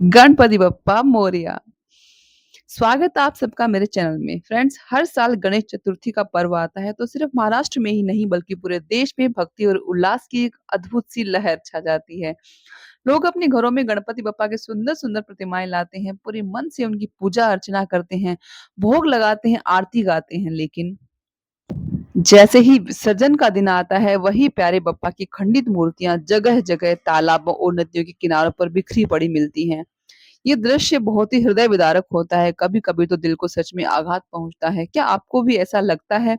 गणपति बप्पा मोरया। स्वागत है आप सबका मेरे चैनल में। फ्रेंड्स, हर साल गणेश चतुर्थी का पर्व आता है तो सिर्फ महाराष्ट्र में ही नहीं बल्कि पूरे देश में भक्ति और उल्लास की एक अद्भुत सी लहर छा जाती है। लोग अपने घरों में गणपति बप्पा के सुंदर सुंदर प्रतिमाएं लाते हैं, पूरे मन से उनकी पूजा अर्चना करते हैं, भोग लगाते हैं, आरती गाते हैं। लेकिन जैसे ही विसर्जन का दिन आता है, वही प्यारे बप्पा की खंडित मूर्तियां जगह जगह तालाबों और नदियों के किनारों पर बिखरी पड़ी मिलती हैं। ये दृश्य बहुत ही हृदय विदारक होता है, कभी-कभी तो दिल को सच में आघात पहुँचता है। क्या आपको भी ऐसा लगता है?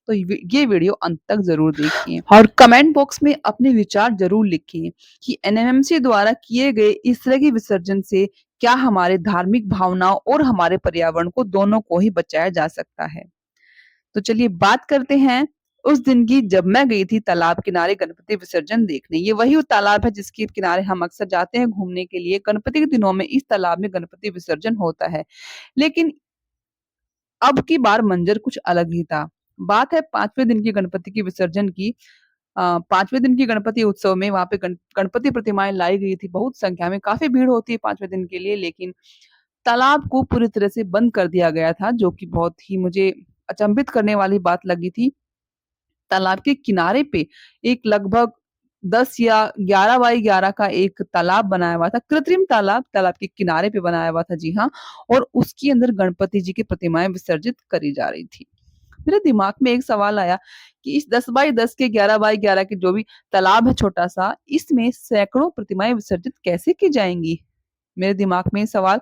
तो ये वीडियो अंत तक ज़रूर देखिए और कमेंट बॉक्स में अपने विचार ज़रूर लिखिए कि एनएमएमसी द्वारा किए गए इस तरह के विसर्जन से क्या हमारे धार्मिक भावनाओं और हमारे पर्यावरण को दोनों को ही बचाया जा सकता है। तो चलिए बात करते हैं उस दिन की जब मैं गई थी तालाब किनारे गणपति विसर्जन देखने। ये वही वो तालाब है जिसके किनारे हम अक्सर जाते हैं घूमने के लिए। गणपति के दिनों में इस तालाब में गणपति विसर्जन होता है। लेकिन अब की बार मंजर कुछ अलग ही था। बात है 5वें दिन की गणपति की विसर्जन की। 5वें दिन की गणपति उत्सव में वहाँ पे गणपति प्रतिमाएँ लाई गई थी बहुत संख्या में। काफ़ी भीड़ होती है 5वें दिन के लिए, लेकिन तालाब को पूरी तरह से बंद कर दिया गया था, जो कि बहुत ही मुझे अचंभित करने वाली बात लगी थी। तालाब के किनारे पे एक लगभग 10 या 11 बाई 11 का एक तालाब बनाया हुआ था, कृत्रिम तालाब, तालाब के किनारे पे बनाया हुआ था, जी हाँ। और उसके अंदर गणपति जी की प्रतिमाएँ विसर्जित करी जा रही थी। मेरे दिमाग में एक सवाल आया कि इस 10 बाई 10 के 11 बाई 11 के जो भी तालाब है छोटा-सा, इसमें सैकड़ों प्रतिमाएँ विसर्जित कैसे की जाएँगी? मेरे दिमाग में ये सवाल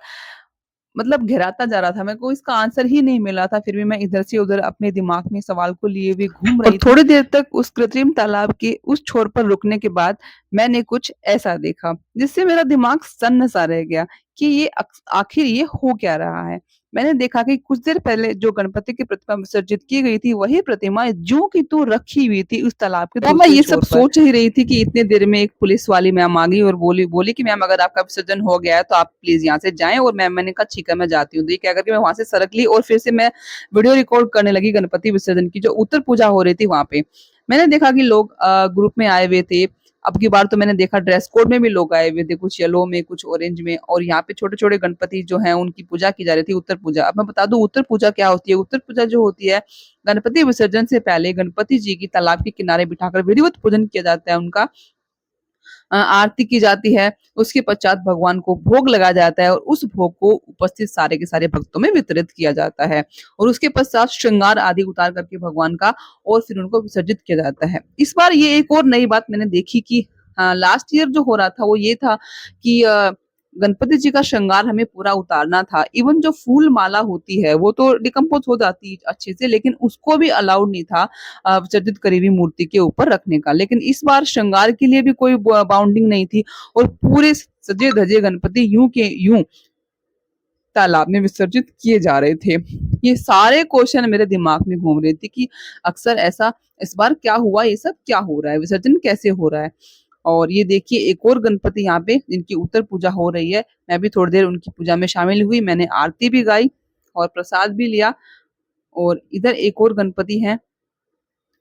मतलब घेराता जा रहा था, मेरे को इसका आंसर ही नहीं मिला था, फिर भी मैं इधर से उधर अपने दिमाग में सवाल को लिए हुए घूम और रही थी। थोड़ी देर तक उस कृत्रिम तालाब के उस छोर पर रुकने के बाद मैंने कुछ ऐसा देखा, जिससे मेरा दिमाग सन्न-सा रह गया कि ये आखिर ये हो क्या रहा है? मैंने देखा कि कुछ देर पहले जो गणपति की प्रतिमा विसर्जित की गई थी, वही प्रतिमा ज्यों की त्यों रखी हुई थी उस तालाब के दूसरे छोर पर। मैं ये सब सोच ही रही थी कि इतनी देर में एक पुलिस वाली मैम आ गई और बोली बोली कि मैम अगर आपका विसर्जन हो गया है तो आप प्लीज यहाँ से जाएं। और मैंने कहा ठीक है मैं जाती हूँ। तो ये क्या करके मैं वहां से सरक ली और फिर से मैं वीडियो रिकॉर्ड करने लगी गणपति विसर्जन की जो उत्तर पूजा हो रही थी वहां पे। मैंने देखा कि लोग ग्रुप में आए हुए थे। अब की बार तो मैंने देखा ड्रेस कोड में भी लोग आए हुए थे, कुछ येलो में कुछ ऑरेंज में, और यहाँ पे छोटे छोटे गणपति जो हैं उनकी पूजा की जा रही थी, उत्तर पूजा। अब मैं बता दूं उत्तर पूजा क्या होती है। उत्तर पूजा जो होती है, गणपति विसर्जन से पहले गणपति जी की तालाब के किनारे बिठाकर विधिवत पूजन किया जाता है उनका। आरती की जाती है, उसके पश्चात भगवान को भोग लगाया जाता है और उस भोग को उपस्थित सारे के सारे भक्तों में वितरित किया जाता है। और उसके पश्चात श्रृंगार आदि उतार करके भगवान का और फिर उनको विसर्जित किया जाता है। इस बार ये एक और नई बात मैंने देखी कि लास्ट ईयर जो हो रहा था वो ये था कि गणपति जी का श्रृंगार हमें पूरा उतारना था। इवन जो फूल माला होती है वो तो डिकम्पोज हो जाती है अच्छे से, लेकिन उसको भी अलाउड नहीं था विसर्जित करी हुई मूर्ति के ऊपर रखने का। लेकिन इस बार श्रृंगार के लिए भी कोई बाउंडिंग नहीं थी और पूरे सजे धजे गणपति यूं के यूं तालाब में विसर्जित किए जा रहे थे। ये सारे क्वेश्चन मेरे दिमाग में घूम रहे थे कि अक्सर ऐसा इस बार क्या हुआ, ये सब क्या हो रहा है, विसर्जन कैसे हो रहा है। और ये देखिए एक और गणपति यहाँ पे जिनकी उत्तर पूजा हो रही है। मैं भी थोड़ी देर उनकी पूजा में शामिल हुई, मैंने आरती भी गाई और प्रसाद भी लिया। और इधर एक और गणपति है,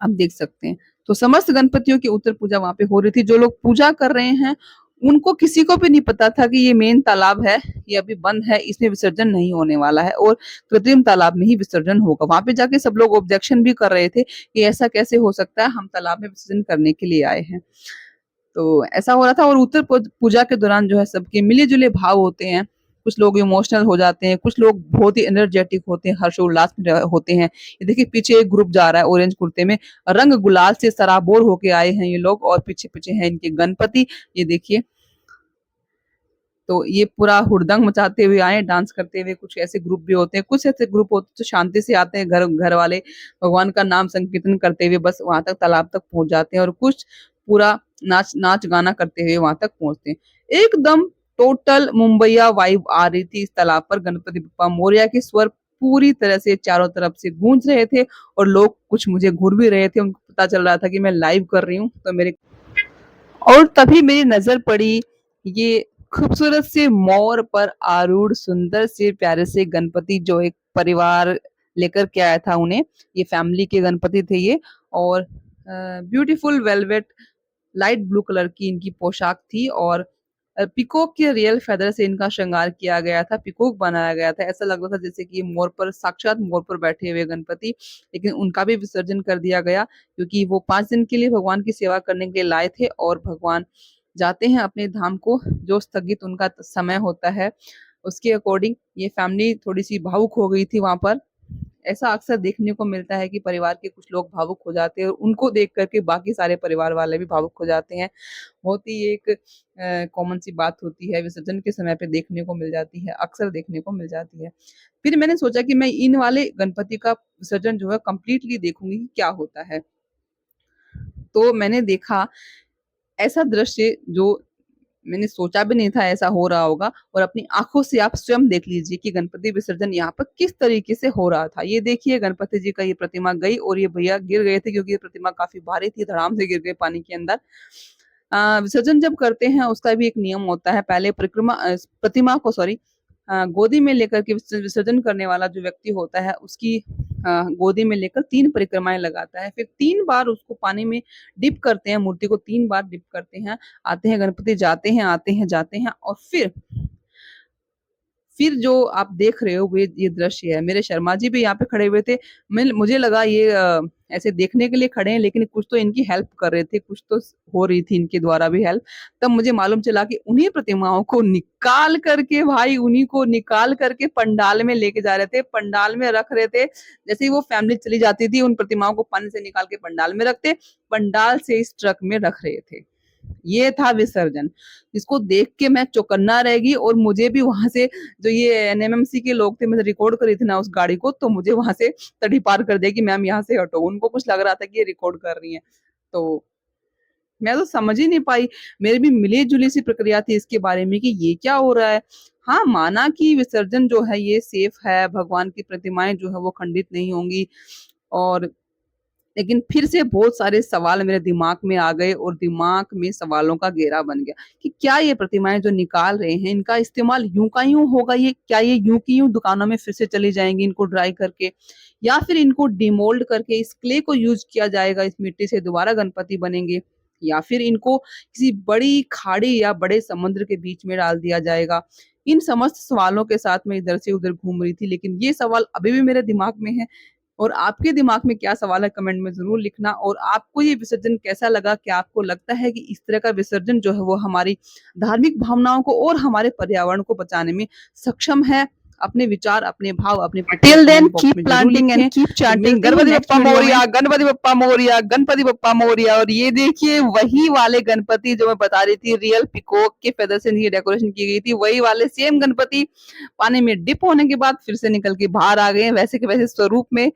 आप देख सकते हैं। तो समस्त गणपतियों की उत्तर पूजा वहाँ पे हो रही थी। जो लोग पूजा कर रहे हैं, उनको किसी को भी नहीं पता था कि ये मेन तालाब है, ये अभी बंद है, इसमें विसर्जन नहीं होने वाला है और कृत्रिम तालाब में ही विसर्जन होगा। वहाँ पे जाके सब लोग ऑब्जेक्शन भी कर रहे थे कि ऐसा कैसे हो सकता है, हम तालाब में विसर्जन करने के लिए आए हैं। तो ऐसा हो रहा था और उत्तर पूजा के दौरान जो है सबके मिले-जुले भाव होते हैं। कुछ लोग इमोशनल हो जाते हैं, कुछ लोग बहुत ही एनर्जेटिक होते हैं, हर्षोल्लास में होते हैं। ये देखिए पीछे एक ग्रुप जा रहा है ऑरेंज कुर्ते में, रंग गुलाल से सराबोर होके आए हैं ये लोग और पीछे-पीछे हैं इनके गणपति। ये देखिए, तो ये पूरा हुड़दंग मचाते हुए आए, डांस करते हुए। कुछ ऐसे ग्रुप भी होते हैं, कुछ ऐसे ग्रुप होते हैं जो शांति से आते हैं, घर घर वाले भगवान का नाम संकीर्तन करते हुए बस वहां तक तालाब तक पहुंच जाते हैं और कुछ पूरा नाच नाच गाना करते हुए वहां तक पहुंचते हैं। एकदम टोटल मुंबईया वाइब आ रही थी इस तालाब पर। गणपति बप्पा मोरया के स्वर पूरी तरह से चारों तरफ से गूंज रहे थे और लोग कुछ मुझे घूर भी रहे थे। उनको पता चल रहा था कि मैं लाइव कर रही हूँ, तो मेरे और तभी मेरी नजर पड़ी ये खूबसूरत से मोर पर आरूढ़ सुंदर से प्यारे से गणपति, जो एक परिवार लेकर के आया था उन्हें। ये फैमिली के गणपति थे ये। और beautiful velvet light blue colour की इनकी पोशाक थी और पीकॉक के रियल फेदर से इनका श्रृंगार किया गया था, पीकॉक बनाया गया था। ऐसा लग रहा था जैसे कि ये मोर पर, साक्षात मोर पर बैठे हुए गणपति। लेकिन उनका भी विसर्जन कर दिया गया क्योंकि वो 5 दिन के लिए भगवान की सेवा करने के लिए लाए थे और भगवान जाते हैं अपने धाम को, जो स्थगित उनका समय होता है उसके अकॉर्डिंग ये फैमिली थोड़ी-सी भावुक हो गई थी वहाँ पर। ऐसा अक्सर देखने को मिलता है कि परिवार के कुछ लोग भावुक हो जाते हैं और उनको देख कर के बाकी सारे परिवार वाले भी भावुक हो जाते हैं। बहुत ही एक कॉमन सी बात होती है, विसर्जन के समय पे देखने को मिल जाती है, अक्सर देखने को मिल जाती है। फिर मैंने सोचा कि मैं इन वाले गणपति का विसर्जन जो है कंप्लीटली देखूँगी कि क्या होता है। तो मैंने देखा ऐसा दृश्य जो मैंने सोचा भी नहीं था ऐसा हो रहा होगा, और अपनी आँखों से आप स्वयं देख लीजिए कि गणपति विसर्जन यहाँ पर किस तरीके से हो रहा था। ये देखिए गणपति जी का ये प्रतिमा गई और ये भैया गिर गए थे क्योंकि ये प्रतिमा काफ़ी भारी थी, धड़ाम से गिर गए पानी के अंदर। विसर्जन जब करते हैं उसका भी एक नियम होता है। पहले प्रतिमा को सॉरी गोदी में लेकर के विसर्जन करने वाला जो व्यक्ति होता है उसकी गोदी में लेकर 3 परिक्रमाएँ लगाता है। फिर 3 बार उसको पानी में डिप करते हैं, मूर्ति को 3 बार डिप करते हैं। आते हैं गणपति, जाते हैं, आते हैं, जाते हैं और फिर जो आप देख रहे हो ये दृश्य है। मेरे शर्मा जी भी यहाँ पे खड़े हुए थे। मुझे लगा ये ऐसे देखने के लिए खड़े हैं लेकिन कुछ तो इनकी हेल्प कर रहे थे, कुछ तो हो रही थी इनके द्वारा भी हेल्प। तब मुझे मालूम चला कि उन्हीं प्रतिमाओं को निकाल करके भाई उन्हीं को निकाल करके पंडाल में लेके जा रहे थे, पंडाल में रख रहे थे। जैसे ही वो फैमिली चली जाती थी उन प्रतिमाओं को पानी से निकाल के पंडाल में रखते, पंडाल से इस ट्रक में रख रहे थे। ये था विसर्जन, जिसको देख के मैं चौकन्ना रह गई और मुझे भी वहां से जो ये एनएमएमसी के लोग थे, मैं रिकॉर्ड करी थी ना उस गाड़ी को, तो मुझे वहां से तड़ी पार कर दिया कि मैम यहाँ से हटो। उनको कुछ लग रहा था कि ये रिकॉर्ड कर रही हैं, तो मैं तो समझ ही नहीं पाई। मेरी भी मिली-जुली सी प्रक्रिया थी इसके बारे में कि ये क्या हो रहा है। हाँ, माना कि विसर्जन जो है ये सेफ है, भगवान की प्रतिमाएं जो है वो खंडित नहीं होंगी, और लेकिन फिर से बहुत सारे सवाल मेरे दिमाग में आ गए और दिमाग में सवालों का घेरा बन गया कि क्या ये प्रतिमाएं जो निकाल रहे हैं इनका इस्तेमाल यूं का यूं होगा, ये क्या ये यूं की यूं दुकानों में फिर से चली जाएंगी इनको ड्राई करके, या फिर इनको डिमोल्ड करके इस क्ले को यूज किया जाएगा, इस मिट्टी से दोबारा गणपति बनेंगे, या फिर इनको किसी बड़ी खाड़ी या बड़े समुद्र के बीच में डाल दिया जाएगा। इन समस्त सवालों के साथ मैं इधर से उधर घूम रही थी, लेकिन ये सवाल अभी भी मेरे दिमाग में है। और आपके दिमाग में क्या सवाल है कमेंट में ज़रूर लिखना, और आपको ये विसर्जन कैसा लगा? क्या आपको लगता है कि इस तरह का विसर्जन जो है वो हमारी धार्मिक भावनाओं को और हमारे पर्यावरण को बचाने में सक्षम है? अपने विचार, अपने भाव, अपने Till then, comment box keep में ज़रूर planting and लिखें। keep तो chanting मिलते हैं गणपति नेक्स्ट बप्पा वीडियो में। मोरया, गणपति बप्पा मोरया, गणपति बप्पा मोरया। और ये देखिए वही वाले गणपति जो मैं बता रही थी, रियल पीकॉक के फेदर से इनकी डेकोरेशन की गई थी, वही वाले सेम गणपति पानी में डिप होने के बाद फिर से निकल के बाहर आ गए हैं वैसे के वैसे स्वरूप में।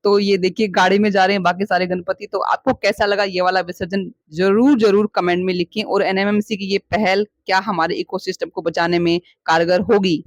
तो ये देखिए गाड़ी में जा रहे हैं बाकी सारे गणपति। तो आपको कैसा लगा ये वाला विसर्जन? ज़रूर कमेंट में लिखें, और एनएमएमसी की ये पहल क्या हमारे इकोसिस्टम को बचाने में कारगर होगी?